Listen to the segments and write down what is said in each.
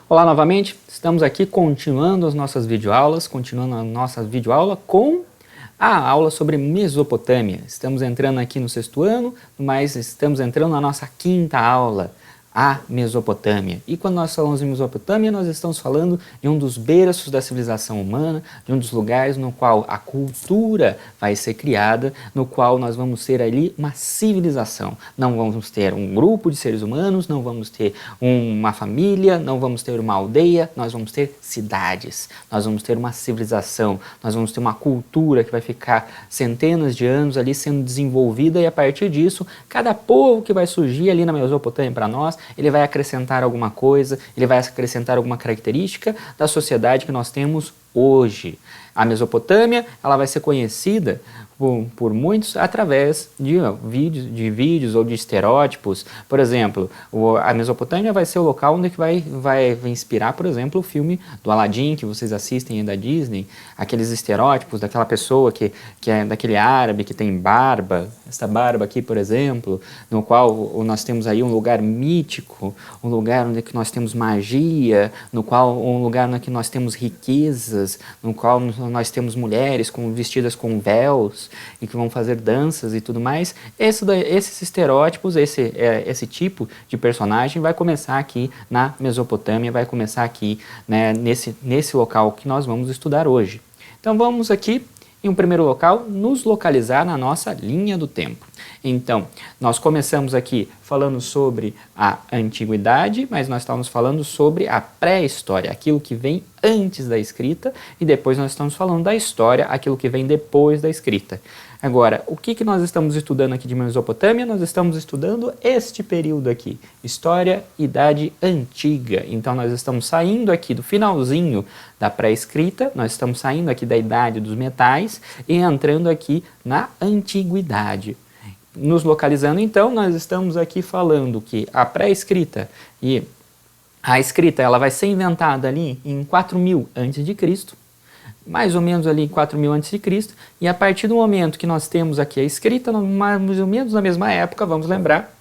Olá novamente, estamos aqui continuando a nossa videoaula com a aula sobre Mesopotâmia. Estamos entrando aqui no 6º ano, mas estamos entrando na nossa 5ª aula, a Mesopotâmia. E quando nós falamos em Mesopotâmia, nós estamos falando de um dos berços da civilização humana, de um dos lugares no qual a cultura vai ser criada, no qual nós vamos ter ali uma civilização. Não vamos ter um grupo de seres humanos, não vamos ter uma família, não vamos ter uma aldeia, nós vamos ter cidades, nós vamos ter uma civilização, nós vamos ter uma cultura que vai ficar centenas de anos ali sendo desenvolvida, e a partir disso, cada povo que vai surgir ali na Mesopotâmia para nós, ele vai acrescentar alguma coisa, ele vai acrescentar alguma característica da sociedade que nós temos hoje. A Mesopotâmia, ela vai ser conhecida por muitos através de vídeos ou de estereótipos. Por exemplo, a Mesopotâmia vai ser o local onde vai inspirar, por exemplo, o filme do Aladdin, que vocês assistem aí da Disney, aqueles estereótipos daquela pessoa que é daquele árabe que tem barba, essa barba aqui, por exemplo, no qual nós temos aí um lugar mítico, um lugar onde nós temos magia, um lugar onde nós temos riquezas, no qual nós temos mulheres vestidas com véus e que vão fazer danças e tudo mais. Esses estereótipos, esse tipo de personagem vai começar aqui na Mesopotâmia, vai começar aqui, né, nesse local que nós vamos estudar hoje. Então vamos aqui, em um primeiro local, nos localizar na nossa linha do tempo. Então, nós começamos aqui falando sobre a antiguidade, mas nós estamos falando sobre a pré-história, aquilo que vem antes da escrita, e depois nós estamos falando da história, aquilo que vem depois da escrita. Agora, o que nós estamos estudando aqui de Mesopotâmia? Nós estamos estudando este período aqui, História, Idade Antiga. Então, nós estamos saindo aqui do finalzinho da pré-escrita, nós estamos saindo aqui da Idade dos Metais e entrando aqui na Antiguidade. Nos localizando, então, nós estamos aqui falando que a pré-escrita e a escrita ela vai ser inventada ali em 4000 a.C., mais ou menos ali em 4000 a.C., e a partir do momento que nós temos aqui a escrita, mais ou menos na mesma época, vamos lembrar,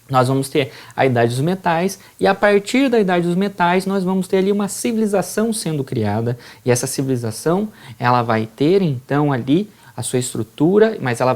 nós vamos ter a Idade dos Metais, e a partir da Idade dos Metais nós vamos ter ali uma civilização sendo criada, e essa civilização ela vai ter então ali a sua estrutura, mas ela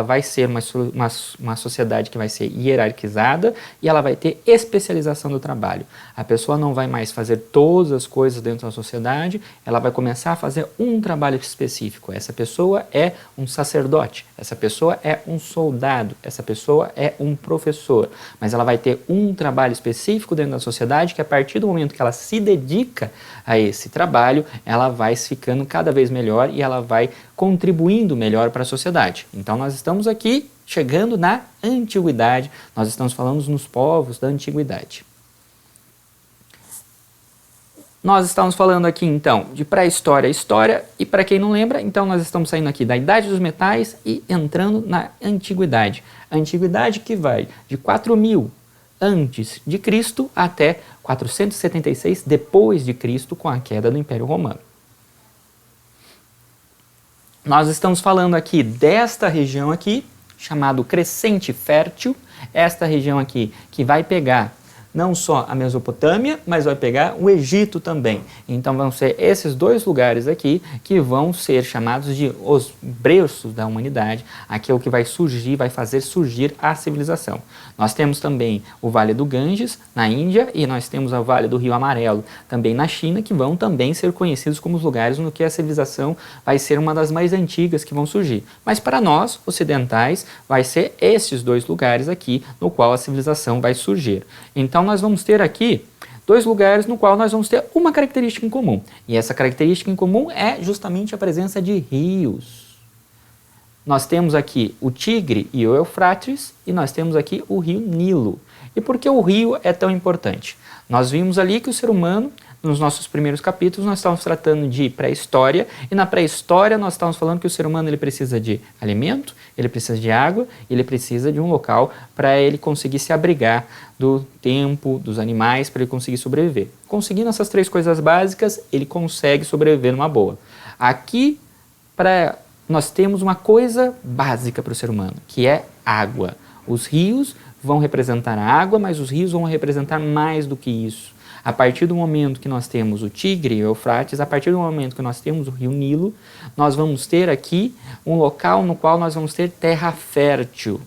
vai ser uma sociedade que vai ser hierarquizada e ela vai ter especialização do trabalho. A pessoa não vai mais fazer todas as coisas dentro da sociedade, ela vai começar a fazer um trabalho específico. Essa pessoa é um sacerdote, essa pessoa é um soldado, essa pessoa é um professor, mas ela vai ter um trabalho específico dentro da sociedade que a partir do momento que ela se dedica a esse trabalho, ela vai ficando cada vez melhor e ela vai contribuindo melhor para a sociedade. Então nós estamos aqui chegando na antiguidade, nós estamos falando nos povos da antiguidade. Nós estamos falando aqui então de pré-história, história, e para quem não lembra, então nós estamos saindo aqui da Idade dos Metais e entrando na antiguidade. A antiguidade que vai de 4000 antes de Cristo até 476 depois de Cristo, com a queda do Império Romano. Nós estamos falando aqui desta região aqui, chamado Crescente Fértil, esta região aqui que vai pegar não só a Mesopotâmia, mas vai pegar o Egito também. Então vão ser esses dois lugares aqui que vão ser chamados de os berços da humanidade, aquilo que vai surgir, vai fazer surgir a civilização. Nós temos também o Vale do Ganges, na Índia, e nós temos o Vale do Rio Amarelo, também na China, que vão também ser conhecidos como os lugares no que a civilização vai ser uma das mais antigas que vão surgir. Mas para nós, ocidentais, vai ser esses dois lugares aqui no qual a civilização vai surgir. Então nós vamos ter aqui dois lugares no qual nós vamos ter uma característica em comum. E essa característica em comum é justamente a presença de rios. Nós temos aqui o Tigre e o Eufrates, e nós temos aqui o rio Nilo. E por que o rio é tão importante? Nós vimos ali que o ser humano, nos nossos primeiros capítulos, nós estávamos tratando de pré-história, e na pré-história nós estávamos falando que o ser humano ele precisa de alimento, ele precisa de água, ele precisa de um local para ele conseguir se abrigar do tempo, dos animais, para ele conseguir sobreviver. Conseguindo essas três coisas básicas, ele consegue sobreviver numa boa. Aqui, nós temos uma coisa básica para o ser humano, que é água. Os rios vão representar a água, mas os rios vão representar mais do que isso. A partir do momento que nós temos o Tigre e o Eufrates, a partir do momento que nós temos o rio Nilo, nós vamos ter aqui um local no qual nós vamos ter terra fértil.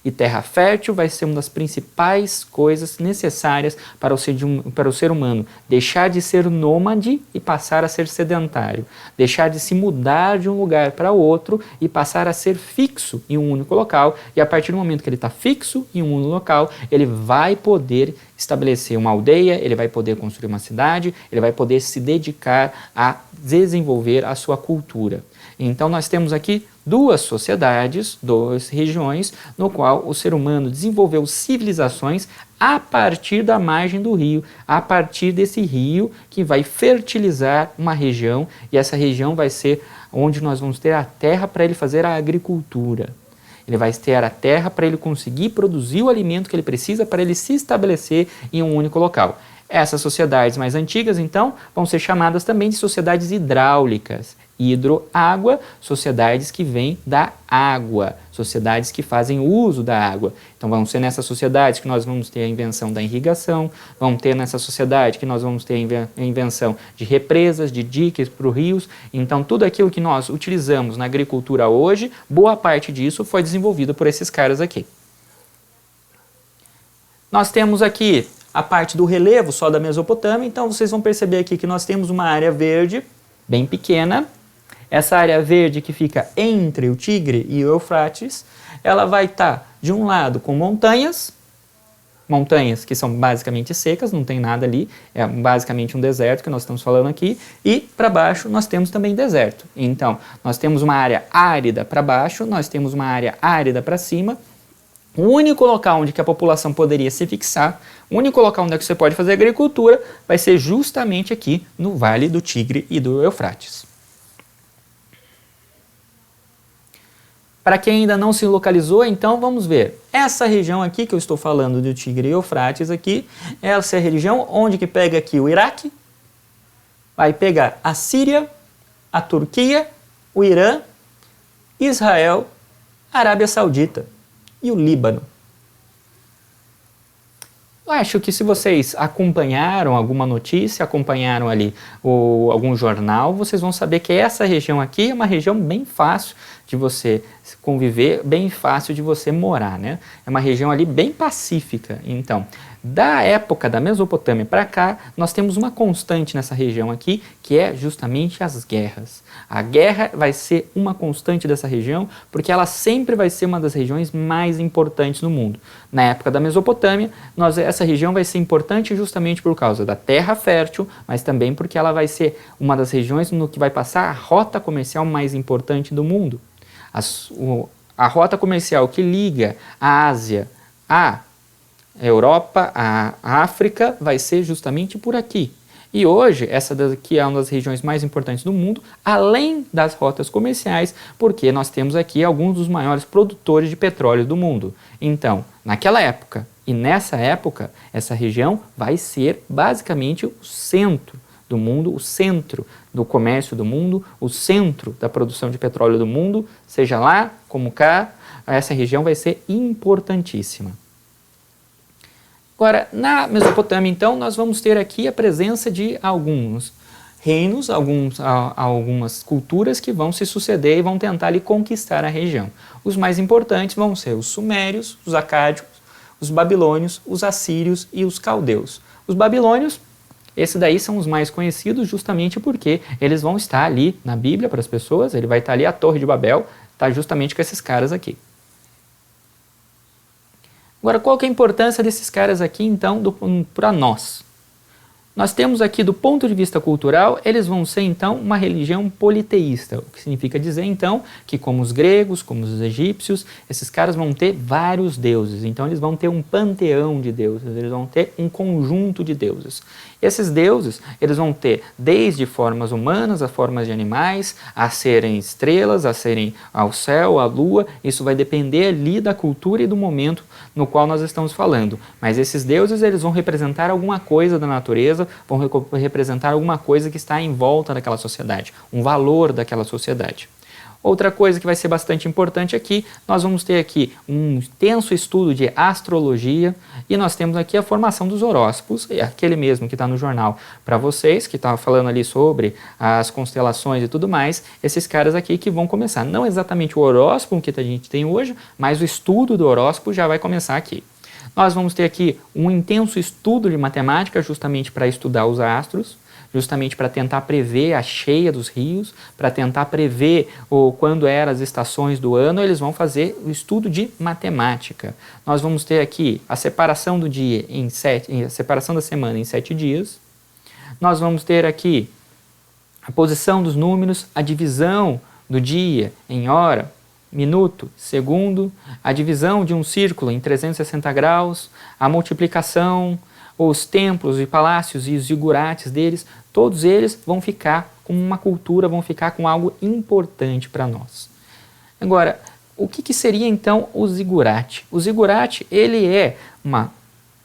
E terra fértil vai ser uma das principais coisas necessárias para o ser humano. Deixar de ser nômade e passar a ser sedentário. Deixar de se mudar de um lugar para outro e passar a ser fixo em um único local. E a partir do momento que ele está fixo em um único local, ele vai poder estabelecer uma aldeia, ele vai poder construir uma cidade, ele vai poder se dedicar a desenvolver a sua cultura. Então nós temos aqui duas sociedades, duas regiões, no qual o ser humano desenvolveu civilizações a partir da margem do rio, a partir desse rio que vai fertilizar uma região, e essa região vai ser onde nós vamos ter a terra para ele fazer a agricultura. Ele vai ter a terra para ele conseguir produzir o alimento que ele precisa para ele se estabelecer em um único local. Essas sociedades mais antigas, então, vão ser chamadas também de sociedades hidráulicas. Hidro, água, sociedades que vêm da água, sociedades que fazem uso da água. Então vão ser nessas sociedades que nós vamos ter a invenção da irrigação, vamos ter nessa sociedade que nós vamos ter a invenção de represas, de diques para os rios. Então tudo aquilo que nós utilizamos na agricultura hoje, boa parte disso foi desenvolvido por esses caras aqui. Nós temos aqui a parte do relevo só da Mesopotâmia, então vocês vão perceber aqui que nós temos uma área verde bem pequena. Essa área verde que fica entre o Tigre e o Eufrates, ela vai estar de um lado com montanhas que são basicamente secas, não tem nada ali, é basicamente um deserto que nós estamos falando aqui, e para baixo nós temos também deserto. Então, nós temos uma área árida para baixo, nós temos uma área árida para cima. O único local onde que a população poderia se fixar, o único local onde você pode fazer agricultura, vai ser justamente aqui no Vale do Tigre e do Eufrates. Para quem ainda não se localizou, então vamos ver. Essa região aqui que eu estou falando do Tigre e Eufrates aqui, essa é a região onde que pega aqui o Iraque, vai pegar a Síria, a Turquia, o Irã, Israel, a Arábia Saudita e o Líbano. Eu acho que se vocês acompanharam alguma notícia, acompanharam ali algum jornal, vocês vão saber que essa região aqui é uma região bem fácil de você conviver, bem fácil de você morar, né? É uma região ali bem pacífica. Então, da época da Mesopotâmia para cá, nós temos uma constante nessa região aqui, que é justamente as guerras. A guerra vai ser uma constante dessa região, porque ela sempre vai ser uma das regiões mais importantes do mundo. Na época da Mesopotâmia, essa região vai ser importante justamente por causa da terra fértil, mas também porque ela vai ser uma das regiões no que vai passar a rota comercial mais importante do mundo. A rota comercial que liga a Ásia à Europa, à África, vai ser justamente por aqui. E hoje, essa daqui é uma das regiões mais importantes do mundo, além das rotas comerciais, porque nós temos aqui alguns dos maiores produtores de petróleo do mundo. Então, naquela época e nessa época, essa região vai ser basicamente o centro do mundo, o centro do comércio do mundo, o centro da produção de petróleo do mundo, seja lá como cá, essa região vai ser importantíssima. Agora, na Mesopotâmia, então, nós vamos ter aqui a presença de alguns reinos, algumas culturas que vão se suceder e vão tentar ali conquistar a região. Os mais importantes vão ser os sumérios, os acádios, os babilônios, os assírios e os caldeus. Os babilônios, esses daí são os mais conhecidos justamente porque eles vão estar ali na Bíblia para as pessoas, ele vai estar ali a Torre de Babel, está justamente com esses caras aqui. Agora, qual que é a importância desses caras aqui, então, para nós? Nós temos aqui, do ponto de vista cultural, eles vão ser, então, uma religião politeísta, o que significa dizer, então, que como os gregos, como os egípcios, esses caras vão ter vários deuses, então eles vão ter um panteão de deuses, eles vão ter um conjunto de deuses. Esses deuses, eles vão ter desde formas humanas a formas de animais, a serem estrelas, a serem ao céu, à lua, isso vai depender ali da cultura e do momento no qual nós estamos falando. Mas esses deuses, eles vão representar alguma coisa da natureza, vão representar alguma coisa que está em volta daquela sociedade, um valor daquela sociedade. Outra coisa que vai ser bastante importante aqui, nós vamos ter aqui um intenso estudo de astrologia e nós temos aqui a formação dos horóscopos, aquele mesmo que está no jornal para vocês, que está falando ali sobre as constelações e tudo mais, esses caras aqui que vão começar. Não exatamente o horóscopo que a gente tem hoje, mas o estudo do horóscopo já vai começar aqui. Nós vamos ter aqui um intenso estudo de matemática justamente para estudar os astros, justamente para tentar prever a cheia dos rios, para tentar prever quando eram as estações do ano, eles vão fazer o estudo de matemática. Nós vamos ter aqui a separação do dia a separação da semana em 7 dias. Nós vamos ter aqui a posição dos números, a divisão do dia em hora, minuto, segundo, a divisão de um círculo em 360 graus, a multiplicação, os templos e palácios e os zigurates deles, todos eles vão ficar com uma cultura, vão ficar com algo importante para nós. Agora, o que seria então o zigurate? O zigurate, ele é uma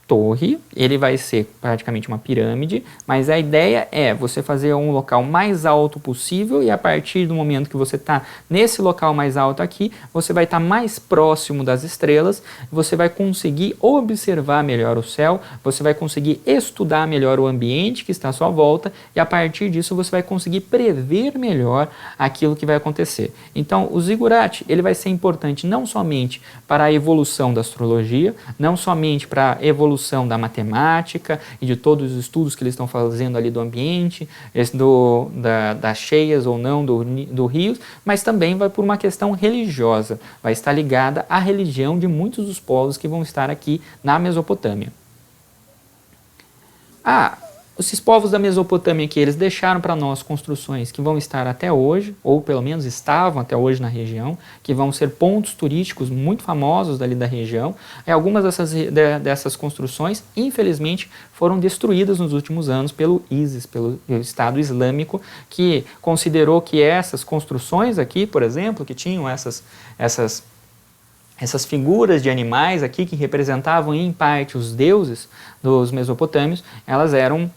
torre, ele vai ser praticamente uma pirâmide, mas a ideia é você fazer um local mais alto possível e a partir do momento que você está nesse local mais alto aqui, você vai estar mais próximo das estrelas, você vai conseguir observar melhor o céu, você vai conseguir estudar melhor o ambiente que está à sua volta e a partir disso você vai conseguir prever melhor aquilo que vai acontecer. Então o zigurate, ele vai ser importante não somente para a evolução da astrologia, não somente para a evolução da matemática e de todos os estudos que eles estão fazendo ali do ambiente, das cheias ou não do rio, mas também vai por uma questão religiosa, vai estar ligada à religião de muitos dos povos que vão estar aqui na Mesopotâmia. Esses povos da Mesopotâmia aqui, eles deixaram para nós construções que vão estar até hoje, ou pelo menos estavam até hoje na região, que vão ser pontos turísticos muito famosos dali da região. E algumas dessas construções, infelizmente, foram destruídas nos últimos anos pelo ISIS, pelo Estado Islâmico, que considerou que essas construções aqui, por exemplo, que tinham essas figuras de animais aqui que representavam em parte os deuses dos mesopotâmios, elas eram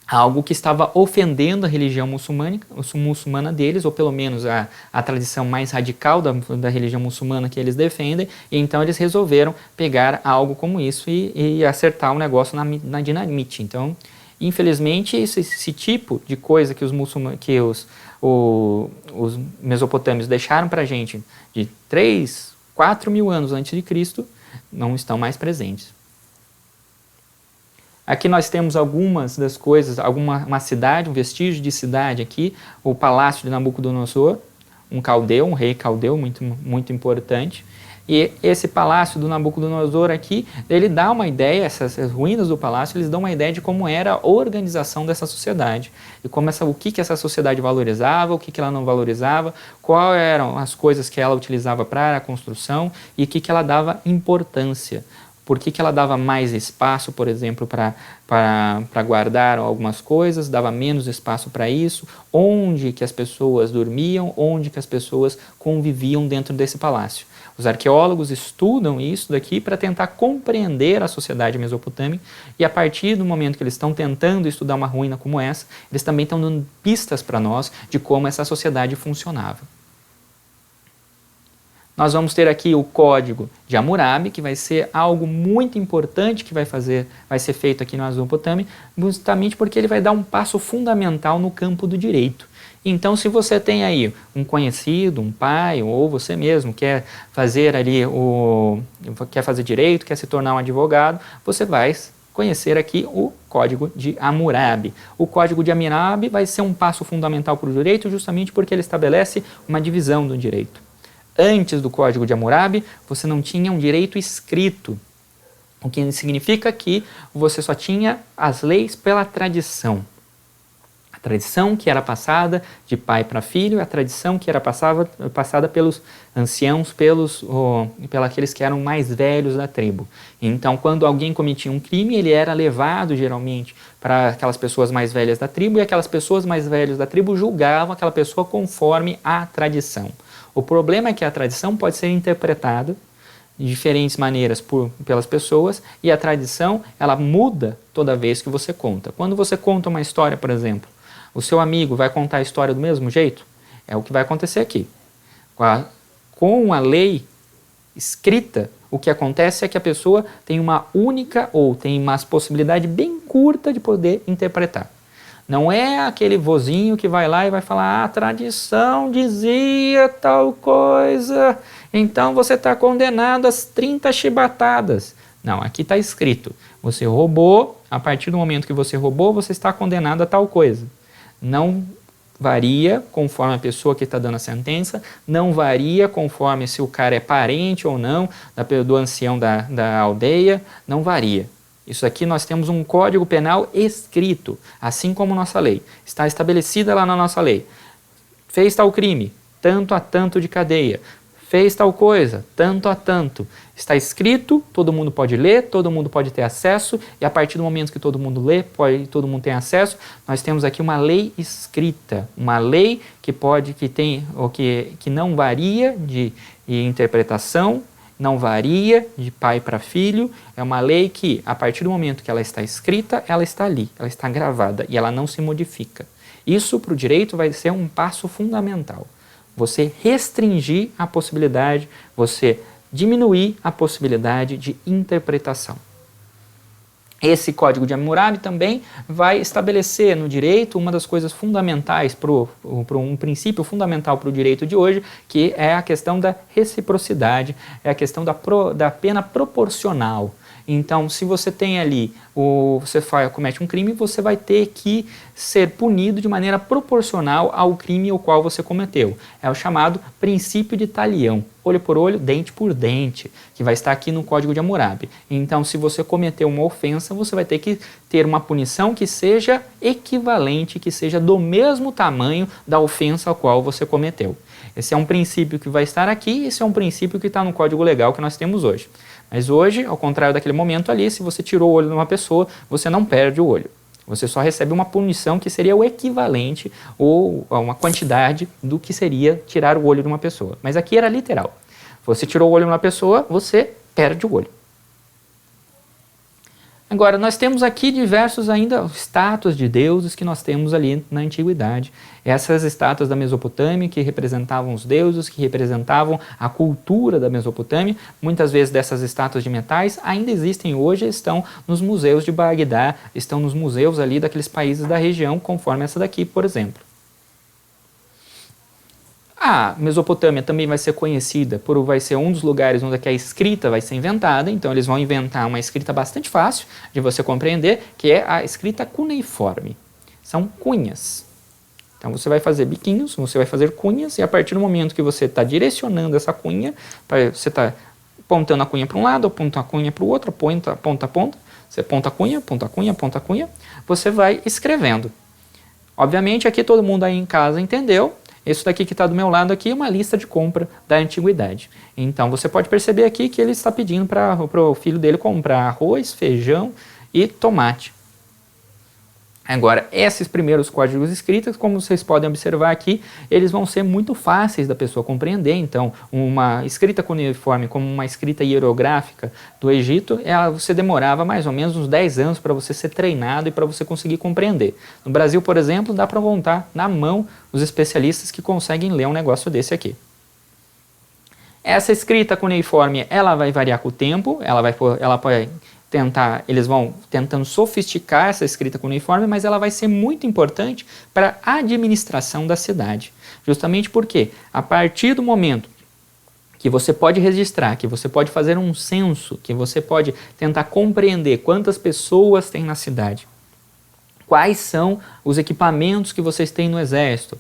algo que estava ofendendo a religião muçulmana deles, ou pelo menos a tradição mais radical da religião muçulmana que eles defendem, e então eles resolveram pegar algo como isso e acertar o negócio na dinamite. Então, infelizmente, esse tipo de coisa que os mesopotâmios deixaram para a gente de 4 mil anos antes de Cristo, não estão mais presentes. Aqui nós temos algumas das coisas, uma cidade, um vestígio de cidade aqui, o Palácio de Nabucodonosor, um rei caldeu muito, muito importante. E esse palácio do Nabucodonosor aqui, ele dá uma ideia, essas ruínas do palácio, eles dão uma ideia de como era a organização dessa sociedade. E o que essa sociedade valorizava, o que ela não valorizava, quais eram as coisas que ela utilizava para a construção e o que ela dava importância. Por que ela dava mais espaço, por exemplo, para guardar algumas coisas, dava menos espaço para isso, onde que as pessoas dormiam, onde que as pessoas conviviam dentro desse palácio. Os arqueólogos estudam isso daqui para tentar compreender a sociedade mesopotâmica e a partir do momento que eles estão tentando estudar uma ruína como essa, eles também estão dando pistas para nós de como essa sociedade funcionava. Nós vamos ter aqui o Código de Hammurabi, que vai ser algo muito importante que vai ser feito aqui na Mesopotâmia, justamente porque ele vai dar um passo fundamental no campo do direito. Então, se você tem aí um conhecido, um pai, ou você mesmo quer fazer direito, quer se tornar um advogado, você vai conhecer aqui o Código de Hammurabi. O Código de Hammurabi vai ser um passo fundamental para o direito, justamente porque ele estabelece uma divisão do direito. Antes do Código de Hammurabi, você não tinha um direito escrito, o que significa que você só tinha as leis pela tradição. A tradição que era passada de pai para filho, a tradição que era passada pelos anciãos, pelos aqueles que eram mais velhos da tribo. Então, quando alguém cometia um crime, ele era levado geralmente para aquelas pessoas mais velhas da tribo, e aquelas pessoas mais velhas da tribo julgavam aquela pessoa conforme a tradição. O problema é que a tradição pode ser interpretada de diferentes maneiras pelas pessoas e a tradição ela muda toda vez que você conta. Quando você conta uma história, por exemplo, o seu amigo vai contar a história do mesmo jeito? É o que vai acontecer aqui. Com a lei escrita, o que acontece é que a pessoa tem uma única ou tem uma possibilidade bem curta de poder interpretar. Não é aquele vozinho que vai lá e vai falar, a tradição dizia tal coisa, então você está condenado às 30 chibatadas. Não, aqui está escrito, você roubou, a partir do momento que você roubou, você está condenado a tal coisa. Não varia conforme a pessoa que está dando a sentença, não varia conforme se o cara é parente ou não do ancião da aldeia, não varia. Isso aqui nós temos um código penal escrito, assim como nossa lei. Está estabelecida lá na nossa lei. Fez tal crime, tanto a tanto de cadeia. Fez tal coisa, tanto a tanto. Está escrito, todo mundo pode ler, todo mundo pode ter acesso, e a partir do momento que todo mundo lê, todo mundo tem acesso, nós temos aqui uma lei escrita, uma lei que não varia de interpretação, não varia de pai para filho, é uma lei que, a partir do momento que ela está escrita, ela está ali, ela está gravada e ela não se modifica. Isso para o direito vai ser um passo fundamental. Você restringir a possibilidade, você diminuir a possibilidade de interpretação. Esse Código de Hammurabi também vai estabelecer no direito uma das coisas fundamentais, um princípio fundamental para o direito de hoje, que é a questão da reciprocidade, é a questão da pena proporcional. Então, se você tem ali, você comete um crime, você vai ter que ser punido de maneira proporcional ao crime ao qual você cometeu. É o chamado princípio de talião, olho por olho, dente por dente, que vai estar aqui no Código de Hammurabi. Então, se você cometeu uma ofensa, você vai ter que ter uma punição que seja equivalente, que seja do mesmo tamanho da ofensa a qual você cometeu. Esse é um princípio que vai estar aqui, esse é um princípio que está no Código Legal que nós temos hoje. Mas hoje, ao contrário daquele momento ali, se você tirou o olho de uma pessoa, você não perde o olho. Você só recebe uma punição que seria o equivalente ou uma quantidade do que seria tirar o olho de uma pessoa. Mas aqui era literal. Você tirou o olho de uma pessoa, você perde o olho. Agora, nós temos aqui diversos ainda estátuas de deuses que nós temos ali na antiguidade. Essas estátuas da Mesopotâmia que representavam os deuses, que representavam a cultura da Mesopotâmia. Muitas vezes dessas estátuas de metais ainda existem hoje, estão nos museus de Bagdá, estão nos museus ali daqueles países da região, conforme essa daqui, por exemplo. A Mesopotâmia também vai ser conhecida vai ser um dos lugares onde a escrita vai ser inventada, então eles vão inventar uma escrita bastante fácil de você compreender, que é a escrita cuneiforme. São cunhas. Então você vai fazer biquinhos, você vai fazer cunhas, e a partir do momento que você está direcionando essa cunha, você está apontando a cunha para um lado, aponta a cunha para o outro, ponta a ponta, você aponta a cunha, ponta a cunha, ponta a cunha, você vai escrevendo. Obviamente aqui todo mundo aí em casa entendeu. Isso daqui que está do meu lado aqui é uma lista de compra da antiguidade. Então você pode perceber aqui que ele está pedindo para o filho dele comprar arroz, feijão e tomate. Agora, esses primeiros códigos escritos, como vocês podem observar aqui, eles vão ser muito fáceis da pessoa compreender. Então, uma escrita cuneiforme, como uma escrita hierográfica do Egito, você demorava mais ou menos uns 10 anos para você ser treinado e para você conseguir compreender. No Brasil, por exemplo, dá para contar na mão os especialistas que conseguem ler um negócio desse aqui. Essa escrita cuneiforme, ela vai variar com o tempo, eles vão tentando sofisticar essa escrita cuneiforme, mas ela vai ser muito importante para a administração da cidade. Justamente porque, a partir do momento que você pode registrar, que você pode fazer um censo, que você pode tentar compreender quantas pessoas tem na cidade, quais são os equipamentos que vocês têm no exército,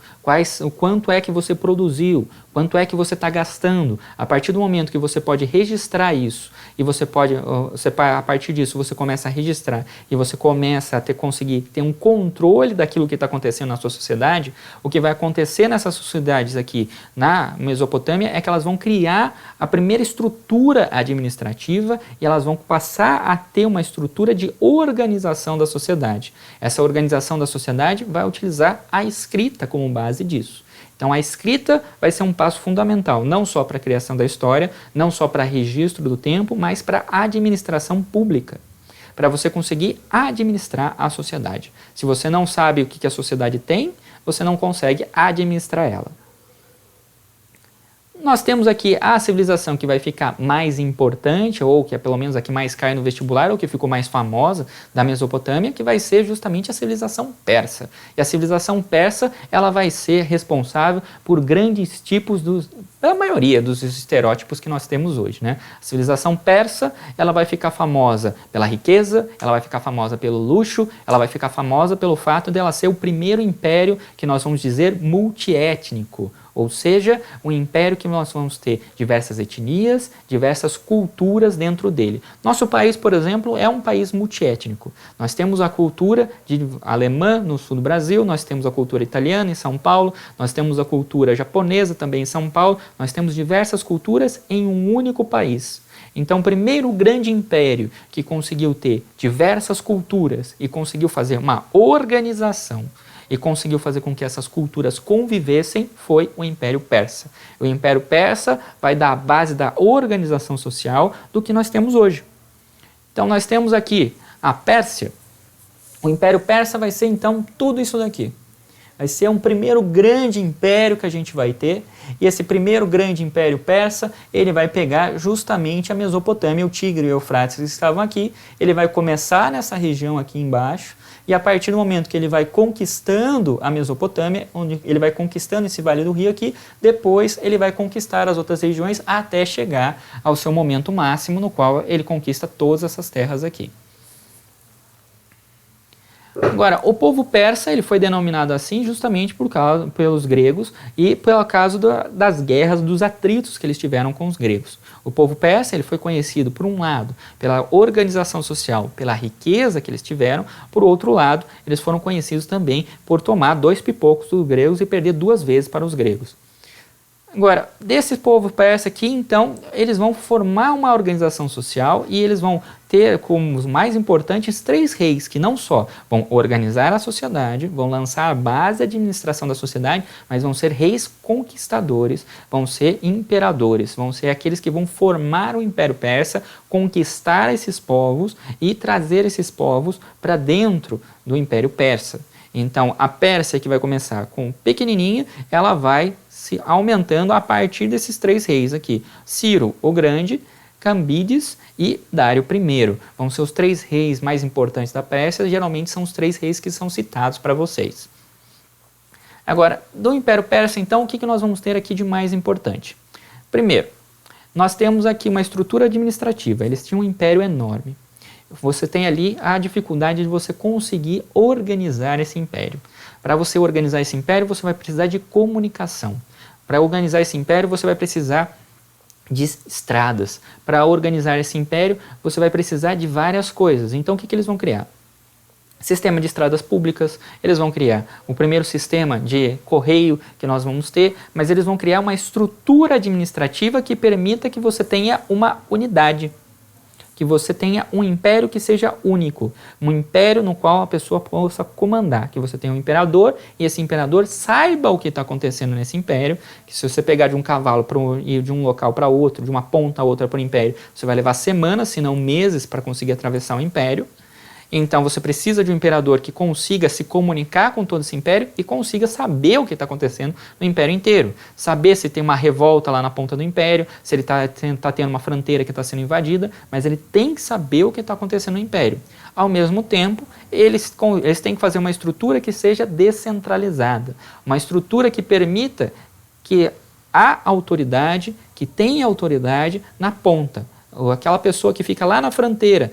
o quanto é que você produziu, quanto é que você está gastando. A partir do momento que você pode registrar isso, e a partir disso você começa a registrar, e você começa a conseguir ter um controle daquilo que está acontecendo na sua sociedade, o que vai acontecer nessas sociedades aqui na Mesopotâmia é que elas vão criar a primeira estrutura administrativa e elas vão passar a ter uma estrutura de organização da sociedade. Essa organização da sociedade vai utilizar a escrita como base disso. Então a escrita vai ser um passo fundamental, não só para a criação da história, não só para registro do tempo, mas para a administração pública, para você conseguir administrar a sociedade. Se você não sabe o que a sociedade tem, você não consegue administrar ela. Nós temos aqui a civilização que vai ficar mais importante, ou que é pelo menos a que mais cai no vestibular, ou que ficou mais famosa da Mesopotâmia, que vai ser justamente a civilização persa. E a civilização persa, ela vai ser responsável por grandes tipos da maioria dos estereótipos que nós temos hoje, né? A civilização persa, ela vai ficar famosa pela riqueza, ela vai ficar famosa pelo luxo, ela vai ficar famosa pelo fato dela ser o primeiro império que nós vamos dizer multiétnico. Ou seja, um império que nós vamos ter diversas etnias, diversas culturas dentro dele. Nosso país, por exemplo, é um país multiétnico. Nós temos a cultura alemã no sul do Brasil, nós temos a cultura italiana em São Paulo, nós temos a cultura japonesa também em São Paulo, nós temos diversas culturas em um único país. Então, o primeiro grande império que conseguiu ter diversas culturas e conseguiu fazer uma organização e conseguiu fazer com que essas culturas convivessem foi o Império Persa. O Império Persa vai dar a base da organização social do que nós temos hoje. Então nós temos aqui a Pérsia. O Império Persa vai ser então tudo isso daqui. Vai ser um primeiro grande império que a gente vai ter, e esse primeiro grande império persa, ele vai pegar justamente a Mesopotâmia, o Tigre e o Eufrates que estavam aqui, ele vai começar nessa região aqui embaixo, e a partir do momento que ele vai conquistando a Mesopotâmia, onde ele vai conquistando esse Vale do Rio aqui, depois ele vai conquistar as outras regiões até chegar ao seu momento máximo, no qual ele conquista todas essas terras aqui. Agora, o povo persa ele foi denominado assim justamente pelos gregos e pelo caso das guerras, dos atritos que eles tiveram com os gregos. O povo persa ele foi conhecido, por um lado, pela organização social, pela riqueza que eles tiveram, por outro lado, eles foram conhecidos também por tomar 2 pipocos dos gregos e perder 2 vezes para os gregos. Agora, desse povo persa aqui, então, eles vão formar uma organização social e eles vão ter como os mais importantes 3 reis, que não só vão organizar a sociedade, vão lançar a base da administração da sociedade, mas vão ser reis conquistadores, vão ser imperadores, vão ser aqueles que vão formar o Império Persa, conquistar esses povos e trazer esses povos para dentro do Império Persa. Então, a Pérsia, que vai começar com pequenininha, ela vai se aumentando a partir desses 3 reis aqui. Ciro o Grande, Cambides e Dário I. Vão ser os 3 reis mais importantes da Pérsia, geralmente são os 3 reis que são citados para vocês. Agora, do Império Persa, então, o que nós vamos ter aqui de mais importante? Primeiro, nós temos aqui uma estrutura administrativa, eles tinham um império enorme. Você tem ali a dificuldade de você conseguir organizar esse império. Para você organizar esse império, você vai precisar de comunicação. Para organizar esse império, você vai precisar de estradas. Para organizar esse império, você vai precisar de várias coisas. Então, o que eles vão criar? Sistema de estradas públicas, eles vão criar o primeiro sistema de correio que nós vamos ter, mas eles vão criar uma estrutura administrativa que permita que você tenha uma unidade, que você tenha um império que seja único, um império no qual a pessoa possa comandar, que você tenha um imperador e esse imperador saiba o que está acontecendo nesse império, que se você pegar de um cavalo ir de um local para outro, de uma ponta a outra para o império, você vai levar semanas, se não meses, para conseguir atravessar o império. Então você precisa de um imperador que consiga se comunicar com todo esse império e consiga saber o que está acontecendo no império inteiro. Saber se tem uma revolta lá na ponta do império, se ele está tendo uma fronteira que está sendo invadida, mas ele tem que saber o que está acontecendo no império. Ao mesmo tempo, eles têm que fazer uma estrutura que seja descentralizada, uma estrutura que permita que a autoridade, que tenha autoridade na ponta. Ou aquela pessoa que fica lá na fronteira,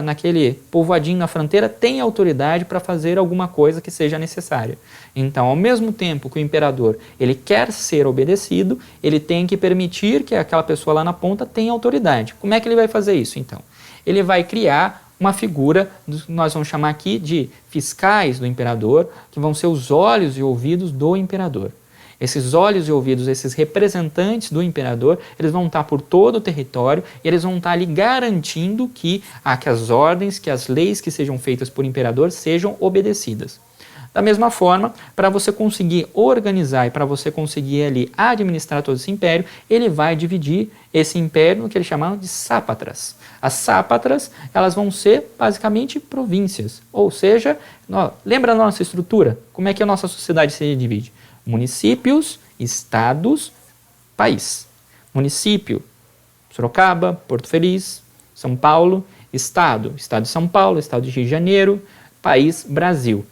naquele povoadinho na fronteira, tem autoridade para fazer alguma coisa que seja necessária. Então, ao mesmo tempo que o imperador ele quer ser obedecido, ele tem que permitir que aquela pessoa lá na ponta tenha autoridade. Como é que ele vai fazer isso, então? Ele vai criar uma figura, nós vamos chamar aqui de fiscais do imperador, que vão ser os olhos e ouvidos do imperador. Esses olhos e ouvidos, esses representantes do imperador, eles vão estar por todo o território e eles vão estar ali garantindo que as ordens, que as leis que sejam feitas por imperador sejam obedecidas. Da mesma forma, para você conseguir organizar e para você conseguir ali administrar todo esse império, ele vai dividir esse império no que eles chamavam de sápatras. As sápatras, elas vão ser basicamente províncias, ou seja, lembra da nossa estrutura? Como é que a nossa sociedade se divide? Municípios, estados, país. Município, Sorocaba, Porto Feliz, São Paulo. Estado, Estado de São Paulo, Estado de Rio de Janeiro. País, Brasil.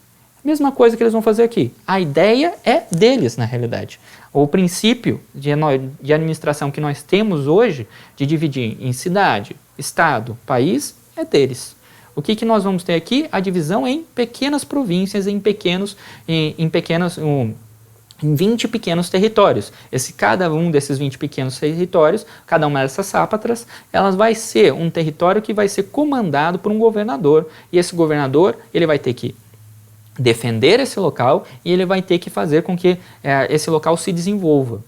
Mesma coisa que eles vão fazer aqui. A ideia é deles, na realidade. O princípio de administração que nós temos hoje, de dividir em cidade, estado, país, é deles. O que nós vamos ter aqui? A divisão em pequenas províncias, em 20 pequenos territórios. Cada um desses 20 pequenos territórios, cada uma dessas sápatras, elas vai ser um território que vai ser comandado por um governador. E esse governador, ele vai ter que defender esse local e ele vai ter que fazer com que esse local se desenvolva.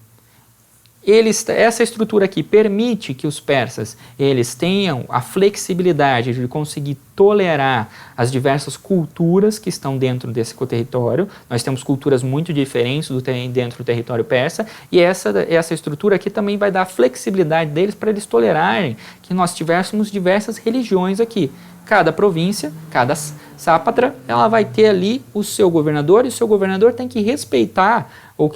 Essa estrutura aqui permite que os persas eles tenham a flexibilidade de conseguir tolerar as diversas culturas que estão dentro desse território. Nós temos culturas muito diferentes dentro do território persa e essa estrutura aqui também vai dar a flexibilidade deles para eles tolerarem que nós tivéssemos diversas religiões aqui. Cada província, cada sápatra, ela vai ter ali o seu governador e o seu governador tem que respeitar o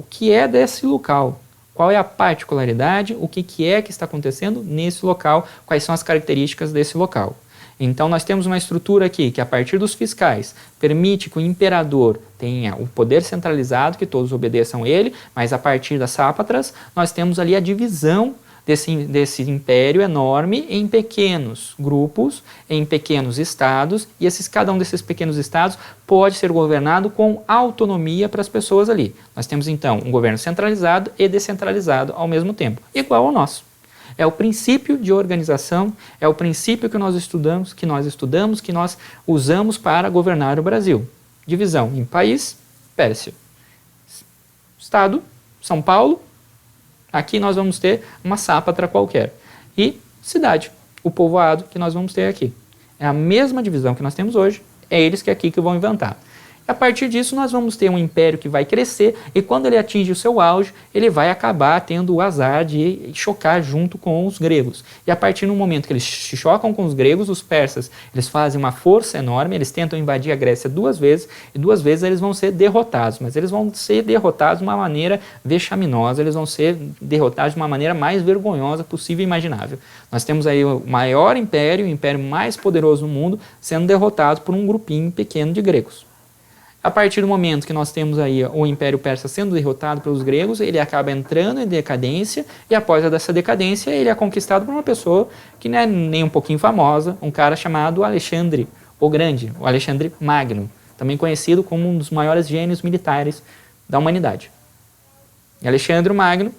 que é desse local. Qual é a particularidade, o que é que está acontecendo nesse local, quais são as características desse local. Então nós temos uma estrutura aqui que a partir dos fiscais permite que o imperador tenha o poder centralizado, que todos obedeçam ele, mas a partir das sápatras nós temos ali a divisão desse império enorme em pequenos grupos, em pequenos estados, e cada um desses pequenos estados pode ser governado com autonomia para as pessoas ali. Nós temos então um governo centralizado e descentralizado ao mesmo tempo, igual ao nosso. É o princípio de organização, é o princípio que nós estudamos, que nós usamos para governar o Brasil. Divisão em país, Pérsia. Estado, São Paulo. Aqui nós vamos ter uma sápatra qualquer. E cidade, o povoado que nós vamos ter aqui. É a mesma divisão que nós temos hoje, é eles que aqui que vão inventar. A partir disso, nós vamos ter um império que vai crescer e quando ele atinge o seu auge, ele vai acabar tendo o azar de chocar junto com os gregos. E a partir do momento que eles chocam com os gregos, os persas, eles fazem uma força enorme, eles tentam invadir a Grécia 2 vezes e 2 vezes eles vão ser derrotados. Mas eles vão ser derrotados de uma maneira vexaminosa, eles vão ser derrotados de uma maneira mais vergonhosa possível e imaginável. Nós temos aí o maior império, o império mais poderoso do mundo, sendo derrotado por um grupinho pequeno de gregos. A partir do momento que nós temos aí o Império Persa sendo derrotado pelos gregos, ele acaba entrando em decadência e após essa decadência ele é conquistado por uma pessoa que não é nem um pouquinho famosa, um cara chamado Alexandre o Grande, o Alexandre Magno, também conhecido como um dos maiores gênios militares da humanidade. Alexandre Magno,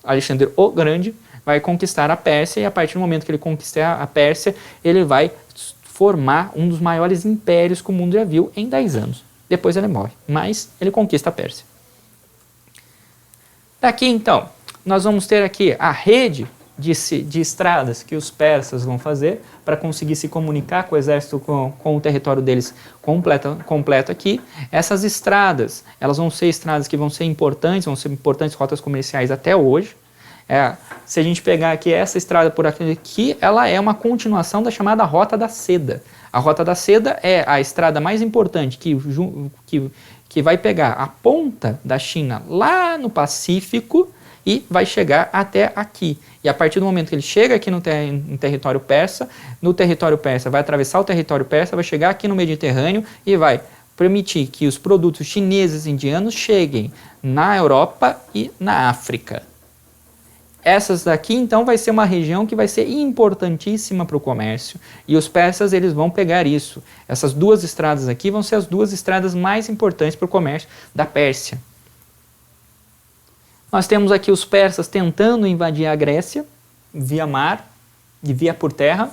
Alexandre o Grande, vai conquistar a Pérsia e a partir do momento que ele conquistar a Pérsia, ele vai formar um dos maiores impérios que o mundo já viu em 10 anos. Depois ele morre, mas ele conquista a Pérsia. Daqui então, nós vamos ter aqui a rede de estradas que os persas vão fazer para conseguir se comunicar com o exército, com o território deles completo aqui. Essas estradas, elas vão ser estradas que vão ser importantes rotas comerciais até hoje. Se a gente pegar aqui essa estrada por aqui, ela é uma continuação da chamada Rota da Seda. A Rota da Seda é a estrada mais importante que vai pegar a ponta da China lá no Pacífico e vai chegar até aqui. E a partir do momento que ele chega aqui no território persa, vai atravessar o território persa, vai chegar aqui no Mediterrâneo e vai permitir que os produtos chineses e indianos cheguem na Europa e na África. Essas daqui, então, vai ser uma região que vai ser importantíssima para o comércio. E os persas, eles vão pegar isso. Essas 2 estradas aqui vão ser as 2 estradas mais importantes para o comércio da Pérsia. Nós temos aqui os persas tentando invadir a Grécia via mar e via por terra.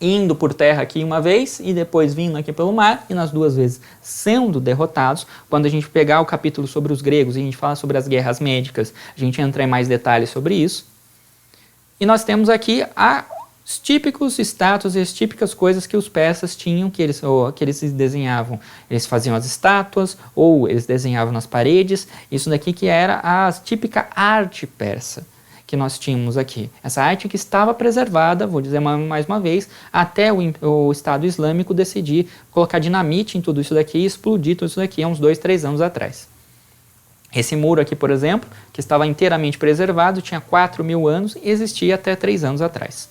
Indo por terra aqui uma vez e depois vindo aqui pelo mar e nas 2 vezes sendo derrotados. Quando a gente pegar o capítulo sobre os gregos e a gente fala sobre as guerras médicas, a gente entra em mais detalhes sobre isso. E nós temos aqui os típicos estátuas e as típicas coisas que os persas tinham, que eles desenhavam. Eles faziam as estátuas ou eles desenhavam nas paredes. Isso daqui que era a típica arte persa que nós tínhamos aqui. Essa arte que estava preservada, vou dizer mais uma vez, até o Estado Islâmico decidir colocar dinamite em tudo isso daqui e explodir tudo isso daqui há uns 2, 3 anos atrás. Esse muro aqui, por exemplo, que estava inteiramente preservado, tinha 4.000 anos e existia até 3 anos atrás.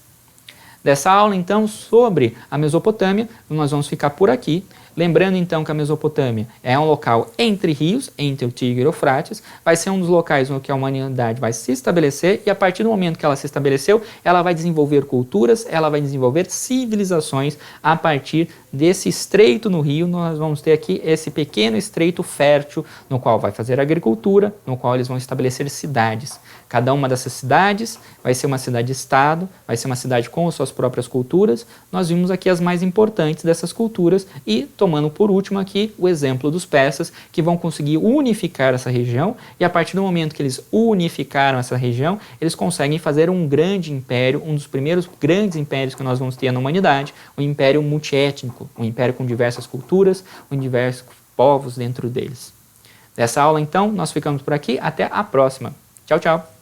Dessa aula, então, sobre a Mesopotâmia, nós vamos ficar por aqui. Lembrando, então, que a Mesopotâmia é um local entre rios, entre o Tigre e o Eufrates, vai ser um dos locais no que a humanidade vai se estabelecer, e a partir do momento que ela se estabeleceu, ela vai desenvolver culturas, ela vai desenvolver civilizações a partir desse estreito no rio. Nós vamos ter aqui esse pequeno estreito fértil, no qual vai fazer agricultura, no qual eles vão estabelecer cidades. Cada uma dessas cidades vai ser uma cidade-estado, vai ser uma cidade com as suas próprias culturas. Nós vimos aqui as mais importantes dessas culturas e, tomando por último aqui o exemplo dos persas, que vão conseguir unificar essa região, e a partir do momento que eles unificaram essa região, eles conseguem fazer um grande império, um dos primeiros grandes impérios que nós vamos ter na humanidade, um império multiétnico, um império com diversas culturas, com diversos povos dentro deles. Dessa aula, então, nós ficamos por aqui. Até a próxima. Tchau, tchau!